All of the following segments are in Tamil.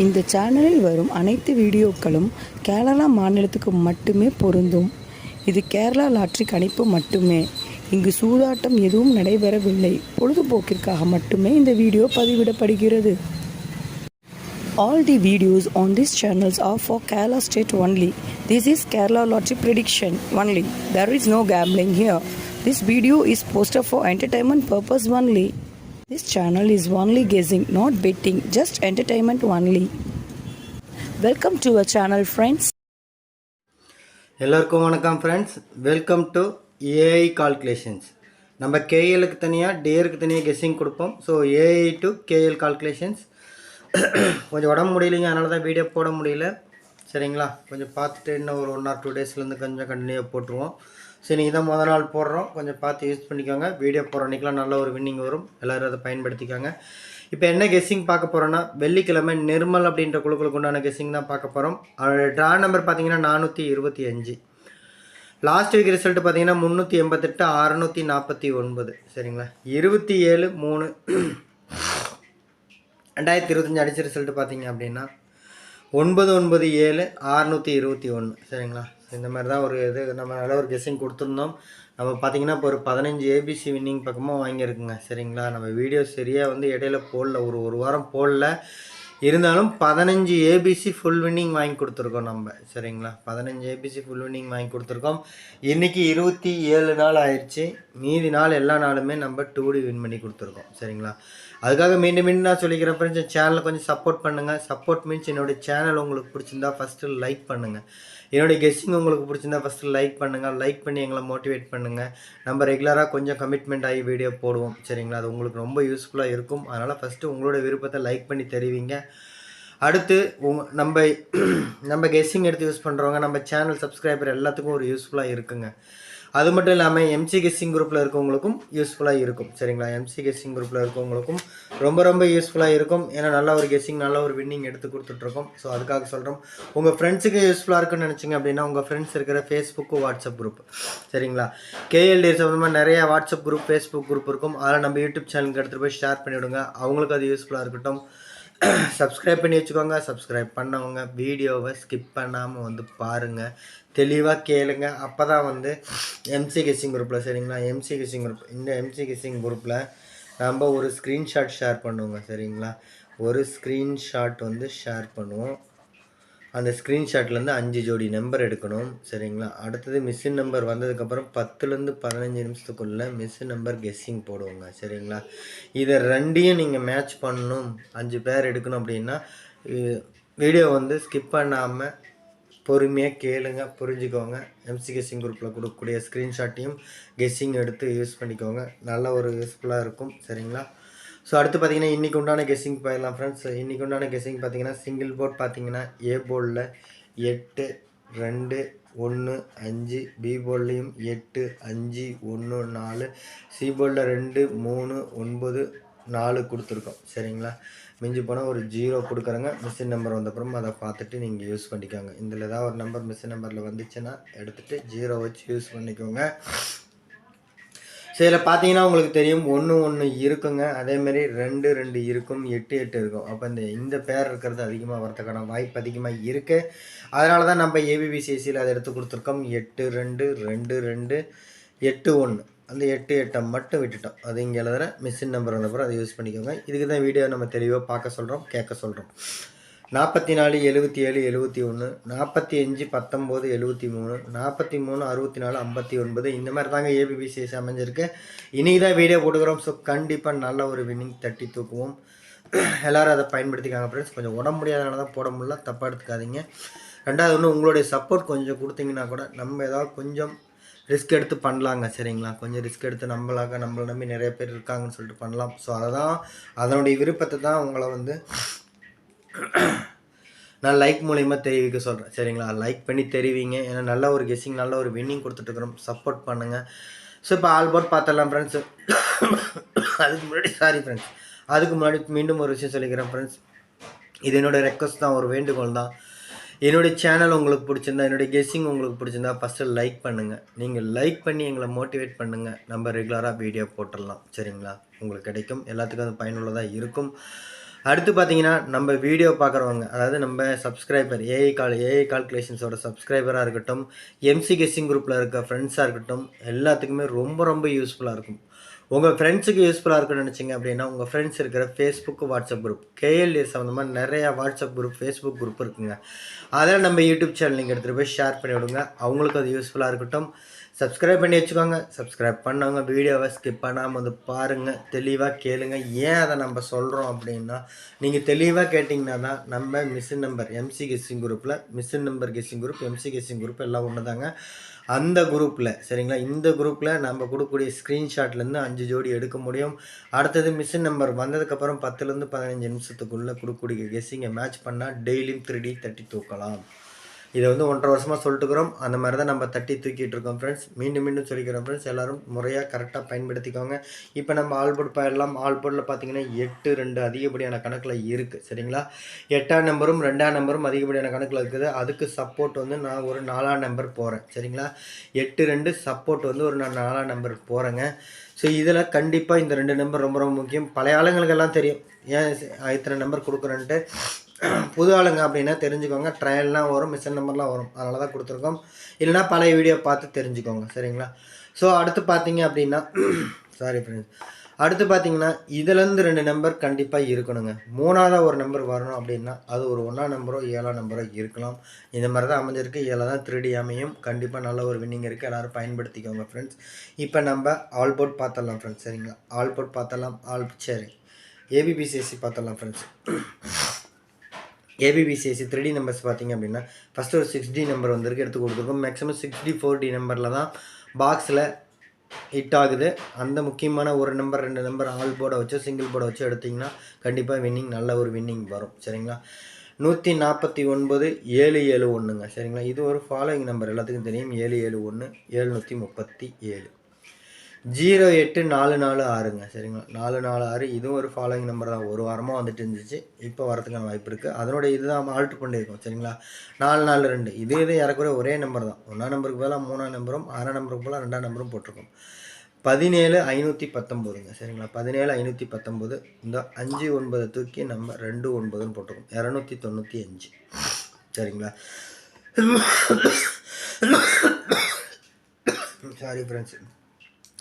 இந்த சேனலில் வரும் அனைத்து வீடியோக்களும் கேரளா மாநிலத்துக்கு மட்டுமே பொருந்தும். இது கேரளா லாட்டரி கணிப்பு மட்டுமே. இங்கு சூதாட்டம் எதுவும் நடைபெறவில்லை. பொழுதுபோக்கிற்காக மட்டுமே இந்த video பதிவிடப்படுகிறது. All the videos on these channels are for Kerala state only. This is Kerala lottery prediction only. There is no gambling here. This video is posted for entertainment purpose only. This channel is only guessing, not betting, just entertainment only. Welcome to our channel, friends. எல்லாருக்கும் வணக்கம் friends. Welcome to AI calculations. நம்ம கேஎலுக்கு தனியாக டிஏருக்கு தனியாக கெஸ்ஸிங் கொடுப்போம். So AI to KL calculations. கொஞ்சம் உடம்பு முடியலைங்க, அதனால தான் வீடியோ போட முடியல. சரிங்களா, கொஞ்சம் பார்த்துட்டு இன்னும் ஒரு 1 or 2 டேஸ்லேருந்து கொஞ்சம் கண்டினியூவாக போட்டுருவோம். சரி, நீங்கள் தான் முதல் நாள் போடுறோம், கொஞ்சம் பார்த்து யூஸ் பண்ணிக்கோங்க. வீடியோ போடுற அன்றைக்கெலாம் நல்ல ஒரு வின்னிங் வரும், எல்லோரும் அதை பயன்படுத்திக்காங்க. இப்போ என்ன கெஸ்ஸிங் பார்க்க போகிறோன்னா, வெள்ளிக்கிழமை நிர்மல் அப்படின்ற குழுக்களுக்கு உண்டான கெஸ்ஸிங் தான் பார்க்க போகிறோம். அவரோட ட்ரா நம்பர் பார்த்தீங்கன்னா 425. லாஸ்ட் வீக் ரிசல்ட் பார்த்தீங்கன்னா 388, 649. சரிங்களா, 27/3/2025 அடித்த ரிசல்ட்டு பார்த்தீங்க அப்படின்னா 997, 621. சரிங்களா, இந்த மாதிரி தான் ஒரு இது நம்ம நல்ல ஒரு கெஸ்ஸிங் கொடுத்துருந்தோம். நம்ம பார்த்திங்கன்னா இப்போ ஒரு 15 ஏபிசி வின்னிங் பக்கமாக வாங்கியிருக்குங்க. சரிங்களா, நம்ம வீடியோ சரியாக வந்து இடையில போடல, ஒரு வாரம் போடல. இருந்தாலும் 15 ஏபிசி ஃபுல் வின்னிங் வாங்கி கொடுத்துருக்கோம் நம்ம. சரிங்களா, 15 ஏபிசி ஃபுல் வின்னிங் வாங்கி கொடுத்துருக்கோம். இன்றைக்கி 27 நாள் ஆயிடுச்சு. மீதி நாள் எல்லா நாளுமே நம்ம 2D வின் பண்ணி கொடுத்துருக்கோம். சரிங்களா, அதுக்காக மீண்டும் நான் சொல்லிக்கிறேன் ஃப்ரெண்ட்ஸ், சேனலை கொஞ்சம் சப்போர்ட் பண்ணுங்கள். சப்போர்ட் மீன்ஸ் என்னுடைய சேனல் உங்களுக்கு பிடிச்சிருந்தா ஃபஸ்ட்டு லைக் பண்ணுங்கள். என்னுடைய கெஸ்ஸிங் உங்களுக்கு பிடிச்சிருந்தா ஃபஸ்ட்டு லைக் பண்ணுங்கள். லைக் பண்ணி எங்களை மோட்டிவேட் பண்ணுங்கள். நம்ம ரெகுலராக கொஞ்சம் கமிட்மெண்ட் ஆகி வீடியோ போடுவோம். சரிங்களா, அது உங்களுக்கு ரொம்ப யூஸ்ஃபுல்லாக இருக்கும். அதனால் ஃபஸ்ட்டு உங்களோட விருப்பத்தை லைக் பண்ணி தெரிவிங்க. அடுத்து நம்ம கெஸ்ஸிங் எடுத்து யூஸ் பண்ணுறவங்க, நம்ம சேனல் சப்ஸ்கிரைபர் எல்லாத்துக்கும் ஒரு யூஸ்ஃபுல்லாக இருக்குங்க. அது மட்டும் இல்லாமல் எம்சி கெஸ்ஸிங் குரூப்பில் இருக்கவங்களுக்கும் யூஸ்ஃபுல்லாக இருக்கும். சரிங்களா, எம்சி கெஸ்ஸிங் குரூப்பில் இருக்கவங்களுக்கும் ரொம்ப யூஸ்ஃபுல்லாக இருக்கும். ஏன்னா நல்ல ஒரு கெஸ்ஸிங், நல்ல ஒரு வின்னிங் எடுத்து கொடுத்துட்ருக்கோம். ஸோ அதுக்காக சொல்கிறோம். உங்கள் ஃப்ரெண்ட்ஸுக்கு யூஸ்ஃபுல்லாக இருக்குன்னு நினச்சிங்க அப்படின்னா உங்கள் ஃப்ரெண்ட்ஸ் இருக்கிற ஃபேஸ்புக்கு, வாட்ஸ்அப் குரூப். சரிங்களா, கேஎல்டி சம்மந்தமாக நிறையா வாட்ஸ்அப் குரூப், ஃபேஸ்புக் குரூப் இருக்கும். அதில் நம்ம யூடியூப் சேனலுக்கு எடுத்துகிட்டு போய் ஷேர் பண்ணிவிடுங்க. அவங்களுக்கு அது யூஸ்ஃபுல்லாக இருக்கட்டும். சப்ஸ்கிரைப் பண்ணி வச்சுக்கோங்க. சப்ஸ்கிரைப் பண்ணவங்க வீடியோவை ஸ்கிப் பண்ணாமல் வந்து பாருங்கள், தெளிவாக கேளுங்க. அப்போ தான் வந்து எம்சி கெஸ்ஸிங் குரூப்பில், சரிங்களா, எம்சி கெஸ்ஸிங் குரூப், இந்த எம்சி கெஸ்ஸிங் குரூப்பில் நம்ம ஒரு ஸ்க்ரீன்ஷாட் ஷேர் பண்ணுவோங்க. சரிங்களா, ஒரு ஸ்க்ரீன்ஷாட் வந்து ஷேர் பண்ணுவோம். அந்த ஸ்க்ரீன்ஷாட்லேருந்து 5 ஜோடி நம்பர் எடுக்கணும். சரிங்களா, அடுத்தது மிஸ்ஸின் நம்பர் வந்ததுக்கப்புறம் 10லேருந்து 15 நிமிஷத்துக்குள்ளே மிஸ்ஸின் நம்பர் கெஸ்ஸிங் போடுவோங்க. சரிங்களா, இதை ரெண்டையும் நீங்கள் மேட்ச் பண்ணணும், 5 பேர் எடுக்கணும் அப்படின்னா வீடியோ வந்து ஸ்கிப் பண்ணாமல் பொறுமையாக கேளுங்க, புரிஞ்சுக்கோங்க. எம்சி கெஸ்ஸிங் குரூப்பில் கொடுக்கக்கூடிய ஸ்க்ரீன்ஷாட்டையும் கெஸ்ஸிங் எடுத்து யூஸ் பண்ணிக்கோங்க. நல்ல ஒரு யூஸ்ஃபுல்லாக இருக்கும். சரிங்களா, ஸோ அடுத்து பார்த்தீங்கன்னா இன்றைக்கி உண்டான கெஸ்ஸிங் போயிடலாம் ஃப்ரெண்ட்ஸ். இன்றைக்கி உண்டான கெஸ்ஸிங் பார்த்தீங்கன்னா சிங்கிள் போர்ட் பார்த்தீங்கன்னா ஏ போர்டில் 8, 2, 1, 5, பி போர்ட்லேயும் 8, 5, 1, 4, சி போர்டில் 2, 3, 9, 4 கொடுத்துருக்கோம். சரிங்களா, மிஞ்சி போனால் ஒரு 0 கொடுக்குறேங்க. மிஸ்ஸின் நம்பர் வந்தப்புறம் அதை பார்த்துட்டு நீங்கள் யூஸ் பண்ணிக்கோங்க. இதில் ஏதாவது ஒரு நம்பர் மிஸ்ஸின் நம்பரில் வந்துச்சுன்னா எடுத்துகிட்டு 0 வச்சு யூஸ் பண்ணிக்கோங்க. ஸோ இதில் பார்த்தீங்கன்னா உங்களுக்கு தெரியும் 1 இருக்குங்க, அதேமாரி 2 இருக்கும், 8 இருக்கும். அப்போ இந்த பேர் இருக்கிறது அதிகமாக வரதுக்கான வாய்ப்பு அதிகமாக இருக்குது. அதனால தான் நம்ம ஏபிபிசிஎஸ்சியில் அதை எடுத்து கொடுத்துருக்கோம். 8, 2, 2, 2, 8, 1. அந்த 8 மட்டும் விட்டுட்டோம். அது இங்கே எழுதுகிற மிஸ்ஸின் நம்பர் வந்தப்பறம் அதை யூஸ் பண்ணிக்கோங்க. இதுக்கு தான் வீடியோ நம்ம தெளிவாக பார்க்க சொல்கிறோம், கேட்க சொல்கிறோம். 44, 77, 71, 45, 19, 73, 43, 64, 59. இந்த மாதிரி தாங்க ஏபிபிசிஎஸ் அமைஞ்சிருக்கு. இன்றைக்கி தான் வீடியோ போட்டுக்கிறோம். ஸோ கண்டிப்பாக நல்ல ஒரு வின்னிங் தட்டி தூக்குவோம். எல்லோரும் அதை பயன்படுத்திக்காங்க ஃப்ரெண்ட்ஸ். கொஞ்சம் உடம்பு முடியாதனால தான் போட முடியல, தப்பாக எடுத்துக்காதீங்க. ரெண்டாவது ஒன்று, உங்களுடைய சப்போர்ட் கொஞ்சம் கொடுத்தீங்கன்னா கூட நம்ம ஏதாவது கொஞ்சம் ரிஸ்க் எடுத்து பண்ணலாங்க. சரிங்களா, கொஞ்சம் ரிஸ்க் எடுத்து நம்மளை நம்பி நிறைய பேர் இருக்காங்கன்னு சொல்லிட்டு பண்ணலாம். ஸோ அதனுடைய விருப்பத்தை தான் உங்களை வந்து நான் லைக் மூலிமா தெரிவிக்க சொல்கிறேன். சரிங்களா, லைக் பண்ணி தெரிவிங்க. ஏன்னா நல்ல ஒரு கெஸ்ஸிங், நல்ல ஒரு வின்னிங் கொடுத்துட்ருக்குறோம். சப்போர்ட் பண்ணுங்கள். ஸோ இப்போ ஆல்போர்ட் பார்த்துடலாம் ஃப்ரெண்ட்ஸ். அதுக்கு முன்னாடி மீண்டும் ஒரு விஷயம் சொல்லிக்கிறேன் ஃப்ரெண்ட்ஸ். இது என்னோடய ரெக்வஸ்ட் தான், ஒரு வேண்டுகோள் தான். என்னுடைய சேனல் உங்களுக்கு பிடிச்சிருந்தா, என்னுடைய கெஸ்ஸிங் உங்களுக்கு பிடிச்சிருந்தா ஃபஸ்ட்டு லைக் பண்ணுங்கள். நீங்கள் லைக் பண்ணி எங்களை மோட்டிவேட் பண்ணுங்கள். நம்ம ரெகுலராக வீடியோ போட்டுடலாம். சரிங்களா, உங்களுக்கு கிடைக்கும், எல்லாத்துக்கும் அது பயனுள்ளதாக இருக்கும். அடுத்து பார்த்தீங்கன்னா நம்ம வீடியோ பார்க்குறவங்க, அதாவது நம்ம சப்ஸ்கிரைபர் ஏஐ கால்குலேஷன்ஸோட சப்ஸ்கிரைபராக இருக்கட்டும், எம்சி கெஸ்ஸிங் குரூப்பில் இருக்க ஃப்ரெண்ட்ஸாக இருக்கட்டும், எல்லாத்துக்குமே ரொம்ப ரொம்ப யூஸ்ஃபுல்லாக இருக்கும். உங்கள் ஃப்ரெண்ட்ஸுக்கு யூஸ்ஃபுல்லாக இருக்குன்னு நினச்சிங்க அப்படின்னா, உங்கள் ஃப்ரெண்ட்ஸ் இருக்கிற ஃபேஸ்புக், வாட்ஸ்அப் குரூப், கேஎல்ஏ சம்மந்தமாக நிறையா வாட்ஸ்அப் குரூப், ஃபேஸ்புக் குரூப் இருக்குங்க. அதில் நம்ம யூடியூப் சேனல் நீங்கள் எடுத்துகிட்டு போய் ஷேர் பண்ணி விடுங்க. அவங்களுக்கு அது யூஸ்ஃபுல்லாக இருக்கட்டும். சப்ஸ்கிரைப் பண்ணி வச்சுக்கோங்க. சப்ஸ்கிரைப் பண்ணவங்க வீடியோவை ஸ்கிப் பண்ணாமல் வந்து பாருங்கள், தெளிவாக கேளுங்க. ஏன் அதை நம்ம சொல்கிறோம் அப்படின்னா, நீங்கள் தெளிவாக கேட்டிங்கன்னா தான் நம்ம மிஷின் நம்பர் எம்சி கெஸ்ஸிங் குரூப்பில் machine number guessing group, MC guessing group எல்லாம் ஒன்று தாங்க. அந்த குரூப்பில் சரிங்களா, இந்த குரூப்பில் நம்ம கொடுக்கக்கூடிய ஸ்க்ரீன்ஷாட்லேருந்து 5 ஜோடி எடுக்க முடியும். அடுத்தது மிஷின் நம்பர் வந்ததுக்கப்புறம் 10லேருந்து 15 நிமிஷத்துக்குள்ளே கொடுக்கக்கூடிய கெஸ்ஸிங்கை மேட்ச் பண்ணால் டெய்லியும் 3D தட்டி தூக்கலாம். இதை வந்து 1.5 வருஷமாக சொல்லிட்டுக்கிறோம். அந்த மாதிரி தான் நம்ம தட்டி தூக்கிட்டு இருக்கோம் ஃப்ரெண்ட்ஸ். மீண்டும் மீண்டும் சொல்லிக்கிறோம் ஃப்ரெண்ட்ஸ், எல்லோரும் முறையாக கரெக்டாக பயன்படுத்திக்கோங்க. இப்போ நம்ம ஆல்போர்ட் போயிடலாம். ஆல்போர்டில் பார்த்தீங்கன்னா 8, 2 அதிகப்படியான கணக்கில் இருக்குது சரிங்களா. 8ஆம் நம்பரும் 2ஆம் நம்பரும் அதிகப்படியான கணக்கில் இருக்குது. அதுக்கு சப்போர்ட் வந்து நான் ஒரு 4ஆம் நம்பர் போகிறேன் சரிங்களா. 8, 2 சப்போர்ட் வந்து ஒரு நான் 4ஆம் நம்பர் போகிறேங்க. ஸோ இதில் கண்டிப்பாக இந்த 2 நம்பர் ரொம்ப ரொம்ப முக்கியம். பழைய ஆளுங்களுக்கெல்லாம் தெரியும் ஏன் இத்தனை நம்பர் கொடுக்குறேன்ட்டு. புது ஆளுங்க அப்படின்னா தெரிஞ்சுக்கோங்க. ட்ரையல்லாம் வரும், மிஷின் நம்பர்லாம் வரும், அதனால தான் கொடுத்துருக்கோம். இல்லைனா பழைய வீடியோ பார்த்து தெரிஞ்சுக்கோங்க சரிங்களா. ஸோ அடுத்து பார்த்தீங்க அப்படின்னா சாரி ஃப்ரெண்ட்ஸ், அடுத்து பார்த்தீங்கன்னா இதுலேருந்து 2 நம்பர் கண்டிப்பாக இருக்கணுங்க. 3ஆவதாக ஒரு நம்பர் வரணும் அப்படின்னா அது ஒரு 1ஆம் நம்பரோ 7ஆம் நம்பரோ இருக்கலாம். இந்த மாதிரி தான் அமைஞ்சிருக்கு. இதில் தான் 3D அமையும். கண்டிப்பாக நல்ல ஒரு வின்னிங் இருக்குது. எல்லோரும் பயன்படுத்திக்கோங்க ஃப்ரெண்ட்ஸ். இப்போ நம்ம ஆல் போர்ட் பார்த்துடலாம் ஃப்ரெண்ட்ஸ் சரிங்களா. ஆல் போர்ட் பார்த்துடலாம். சரி, ஏபிபிசிஎஸ்சி பார்த்துடலாம் ஃப்ரெண்ட்ஸ். ஏபிபிசிஎஸ்சி 3D நம்பர்ஸ் பார்த்திங்க அப்படின்னா ஃபஸ்ட்டு ஒரு 6D நம்பர் வந்திருக்கு, எடுத்து கொடுத்துருக்கோம். மேக்ஸிமம் 64D நம்பரில் தான் பாக்ஸில் ஹிட் ஆகுது. அந்த முக்கியமான ஒரு நம்பர் 2 நம்பர் ஆல் போர்டை வச்சோ சிங்கிள் போர்டை வச்சோ எடுத்திங்கன்னா கண்டிப்பாக வின்னிங், நல்ல ஒரு வின்னிங் வரும் சரிங்களா. 149 771ங்க சரிங்களா. இது ஒரு ஃபாலோயிங் நம்பர் எல்லாத்துக்கும் தெரியும். 771 737 08446ங்க சரிங்களா. 446 இதுவும் ஒரு ஃபாலோயிங் நம்பர் தான். ஒரு வாரமாக வந்துட்டு இருந்துச்சு, இப்போ வரதுக்கான வாய்ப்பு இருக்குது. அதனுடைய இதுதான் ஆல்ட்ரு பண்ணியிருக்கோம் சரிங்களா. 442 இது ஏறக்குறைய ஒரே நம்பர் தான். 1ஆம் நம்பருக்கு பதிலாக 3ஆம் நம்பரும் 6ஆம் நம்பருக்கு பதிலாக 2ஆம் நம்பரும் போட்டிருக்கோம். 17519ங்க சரிங்களா. 17519 இந்த 59 தூக்கி நம்ம 29ன்னு போட்டிருக்கோம். 295 சரிங்களா. சாரி ஃப்ரெண்ட்ஸ்,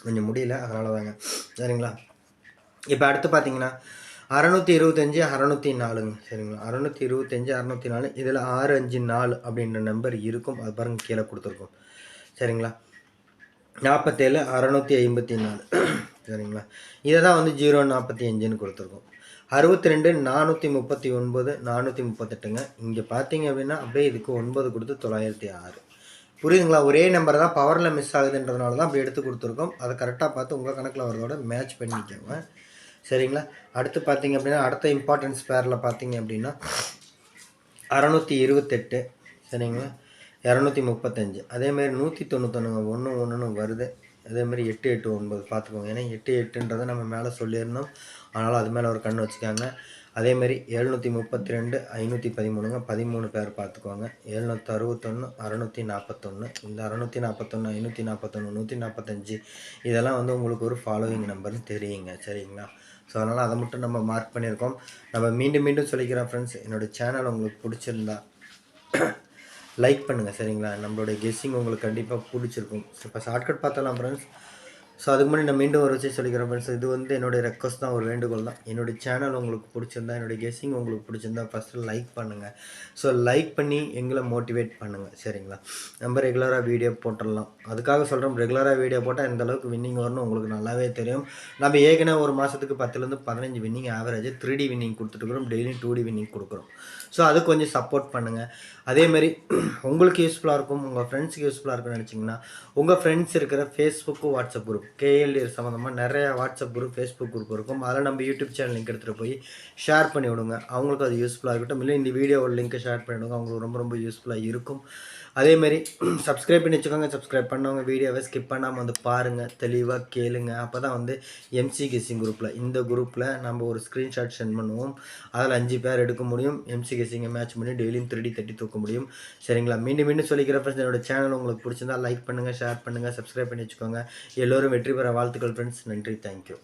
கொஞ்சம் முடியல, அதனால தாங்க சரிங்களா. இப்போ அடுத்து பார்த்தீங்கன்னா 625 604ங்க சரிங்களா. 625 604 இதில் 654 அப்படின்ற நம்பர் இருக்கும். அது பாருங்கள் கீழே கொடுத்துருக்கோம் சரிங்களா. 47 654 சரிங்களா. இதை தான் வந்து 045ன்னு கொடுத்துருக்கோம். 62 439 438ங்க. இங்கே பார்த்தீங்க அப்படின்னா அப்படியே இதுக்கு 9 கொடுத்து 906. புரியுதுங்களா. ஒரே நம்பர் தான் பவரில் மிஸ் ஆகுதுன்றதுனால தான் அப்படி எடுத்து கொடுத்துருக்கோம். அதை கரெக்டாக பார்த்து உங்கள் கணக்கில் வரதோட மேட்ச் பண்ணிக்கோங்க சரிங்களா. அடுத்து பார்த்தீங்க அப்படின்னா அடுத்த இம்பார்ட்டன்ஸ் பேரில் பார்த்தீங்க அப்படின்னா 628 சரிங்களா. 235 அதேமாதிரி 191 1 வருது. அதேமாதிரி 889 பார்த்துக்கோங்க. ஏன்னா 88ன்றதை நம்ம மேலே சொல்லியிருந்தோம், அதனால் அது மேலே ஒரு கண் வச்சுக்காங்க. அதேமாதிரி 732 513ங்க 13 பேர் பார்த்துக்கோங்க. 761 641 இந்த 641 541 145 இதெல்லாம் வந்து உங்களுக்கு ஒரு ஃபாலோவிங் நம்பர்னு தெரியுங்க சரிங்களா. ஸோ அதனால் அதை மட்டும் நம்ம மார்க் பண்ணியிருக்கோம். நம்ம மீண்டும் மீண்டும் சொல்லிக்கிறோம் ஃப்ரெண்ட்ஸ், என்னோடய சேனல் உங்களுக்கு பிடிச்சிருந்தா லைக் பண்ணுங்கள் சரிங்களா. நம்மளுடைய கெஸ்ஸிங் உங்களுக்கு கண்டிப்பாக பிடிச்சிருக்கும். இப்போ ஷார்ட்கட் பார்த்தலாம் ஃப்ரெண்ட்ஸ். ஸோ அதுக்கு முன்னாடி நான் மீண்டும் ஒரு விஷயம் சொல்லிக்கிறேன் ஃப்ரெண்ட்ஸ், இது வந்து என்னுடைய ரெக்வஸ்ட் தான், ஒரு வேண்டுகோள் தான். என்னுடைய சேனல் உங்களுக்கு பிடிச்சிருந்தா, என்னுடைய கெஸ்ஸிங் உங்களுக்கு பிடிச்சிருந்தா ஃபஸ்ட்டு லைக் பண்ணுங்கள். ஸோ லைக் பண்ணி எங்களை மோட்டிவேட் பண்ணுங்கள் சரிங்களா. நம்ம ரெகுலராக வீடியோ போட்டுடலாம். அதுக்காக சொல்கிறோம், ரெகுலராக வீடியோ போட்டால் எந்த அளவுக்கு வின்னிங் வரணும் உங்களுக்கு நல்லாவே தெரியும். நம்ம ஏற்கனவே ஒரு மாதத்துக்கு 10லேருந்து 15 வின்னிங் ஆவரேஜ் 3D வின்னிங் கொடுத்துட்டுருக்குறோம், டெய்லியும் 2D வின்னிங் கொடுக்குறோம். ஸோ அது கொஞ்சம் சப்போர்ட் பண்ணுங்கள். அதேமாதிரி உங்களுக்கு யூஸ்ஃபுல்லாக இருக்கும், உங்கள் ஃப்ரெண்ட்ஸுக்கு யூஸ்ஃபுல்லாக இருக்குன்னு நினச்சிங்கன்னா உங்கள் ஃப்ரெண்ட்ஸ் இருக்கிற ஃபேஸ்புக்கு வாட்ஸ்அப் குரூப், கேஎல்ஏ சம்மந்தமாக நிறையா வாட்ஸ்அப் குரூப் ஃபேஸ்புக் குரூப் இருக்கும். அதில் நம்ம யூடியூப் சேனல் லிங்க் எடுத்துகிட்டு போய் ஷேர் பண்ணி விடுங்க. அவங்களுக்கு அது யூஸ்ஃபுல்லாக இருக்கட்டும். இல்லை இந்த வீடியோவோட லிங்க்கை ஷேர் பண்ணிவிடுங்க, அவங்களுக்கு ரொம்ப ரொம்ப யூஸ்ஃபுல்லாக இருக்கும். அதேமாதிரி சப்ஸ்கிரைப் பண்ணி வச்சுக்கோங்க. சப்ஸ்கிரைப் பண்ணவங்க வீடியோவை ஸ்கிப் பண்ணாமல் வந்து பாருங்கள், தெளிவாக கேளுங்க. அப்போ தான் வந்து எம்சி கெஸ்ஸிங் குரூப்பில், இந்த குரூப்பில் நம்ம ஒரு ஸ்க்ரீன்ஷாட் சென்ட் பண்ணுவோம். அதில் 5 பேர் எடுக்க முடியும். எம்சி கெஸ்ஸிங்கை மேட்ச் பண்ணி டெய்லியும் 3D தட்டி தூக்க முடியும் சரிங்களா. மீண்டும் மீண்டும் சொல்லிக்கிற ஃப்ரெண்ட்ஸ், என்னோட சேனல் உங்களுக்கு பிடிச்சிருந்தா லைக் பண்ணுங்கள், ஷேர் பண்ணுங்கள், சப்ஸ்கிரைப் பண்ணி வச்சுக்கோங்க. எல்லோரும் வெற்றி பெற வாழ்த்துக்கள் ஃப்ரெண்ட்ஸ். நன்றி, தேங்க்யூ.